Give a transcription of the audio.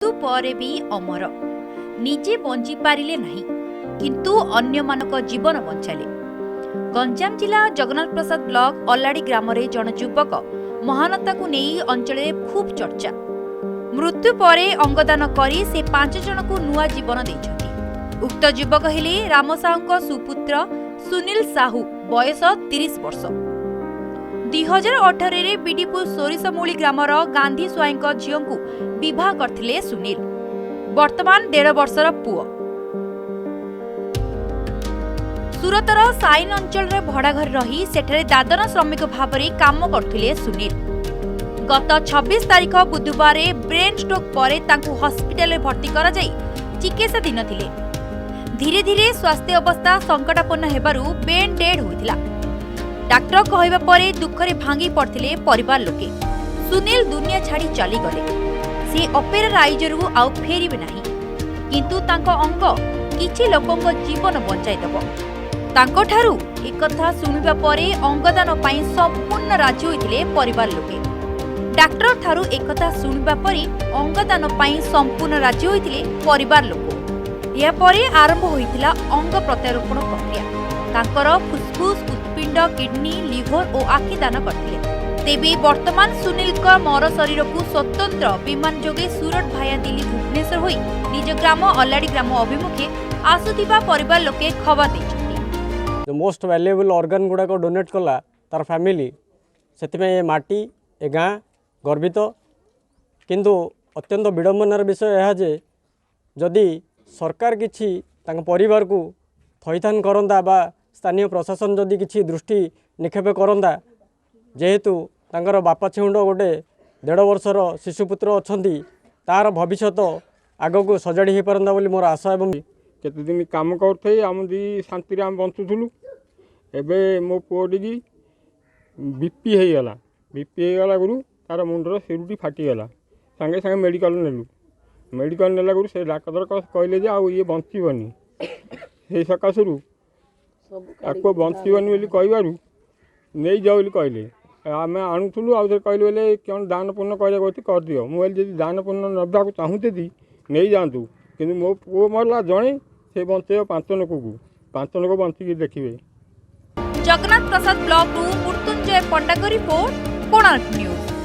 मृत्यु परे भी अमर निजे बंची पारिले नहीं किंतु अन्य मानक जीवन बंचाले। गंजाम जिला जगन्नाथ प्रसाद ब्लॉक अल्लाड़ी ग्राम रे जन युवक महानता को नहीं अंचल खूब चर्चा। मृत्यु परे अंगदान करी से 5 जन को नुआ जीवन देइछथि। उक्त युवक हेले राम साहू सुपुत्र सुनील साहू बयस 30 वर्ष। 2018 रे बीडीपुर सोरिसमूली ग्रामर गांधी स्वाई झील को विवाह करथिले सुनील। वर्तमान 1.5 वर्षर पुओ। सुरतर साइन अंचल रे भड़ा घर रही सेठरे दादन श्रमिक भाव में काम करथिले सुनील। गत 26 तारीख बुधवार ब्रेन स्ट्रोक परे तांकु हॉस्पिटल में भर्ती करा जाई चिकित्सा दिन थिले। धीरे धीरे स्वास्थ्य अवस्था संकटापन्न हेबारु बेन डेड होइथिला। डाक्टर कहवा परे दुखरे भांगी पड़थिले परिवार लोके। सुनील दुनिया छाड़ी चली गले। से अपेरा राइजरु आउ फेरिबे नाही, किंतु तांको अंग किछि लोकंक जीवन बंचाई देबो। तांको ठारू एक कथा सुनिबा परे अंगदान पई संपूर्ण राजी होइथिले परिवार लोके। डाक्टर ठारू एक कथा सुनिबा परे अंगदान पई संपूर्ण राजी होइथिले परिवार लोक। या परे आरंभ होइथिला अंग प्रत्यारोपण प्रक्रिया। तांकर फुसफुस, उत्पिंड, किडनी, लिभर और आखि दान करथिले। तेबे वर्तमान सुनील का मर शरीर को स्वतंत्र विमान जोगे सूरत भाया दिल्ली भुवनेश्वर होई निज ग्राम अल्लाड़ी ग्राम अभिमुखे आसुथिबा परिवार लोके खबर दैछथि। जो मोस्ट वैल्यूएबल ऑर्गन गुड़ा को डोनेट कला तार फैमिली से माटी ए गाँ गर्वित। किंतु अत्यंत विडंबनार विषय यह जे जदि सरकार किछि तांको परिवार को थैथान करंदा बा स्थानीय प्रशासन जदि किछि दृष्टि निक्षेप करंदा, जेहेतु तांकर बापा छेउंड गोटे 1.5 वर्षर शिशुपुत्र अछंती, तार भविष्यत आग को सजाड़ी हो पारंदा बोली मोर आशा। एवं केते दिन काम करथे आम दी शांति आम बंचुलु। एबे मो पुओटी बीपी हो गला। बीपी हो गला गुरु तार मुंडर सिरुटी फाटीगला। सांगे सांगे मेडिकल नेलु। मेडिकल नेला गुरु से डाक्तर कहले जे आ ये बंचीबनी। से सकाशरू आपको बंचीबनी बोली कहबारु नहीं जाओ बोली कहले। आम आणुलु आउ कहले बोले कौन दान पुण्य कहले कर दियो। मुझे दान पुण्य नबाक चाहूते नहीं जातु, कि मो पुओ मरला जड़े से बंचे 5 लोक को 5 लोक बंचिकी देखिए। जगन्नाथ प्रसाद ब्लॉक मृत्युंजय पंडा रिपोर्ट कोणार्क न्यूज।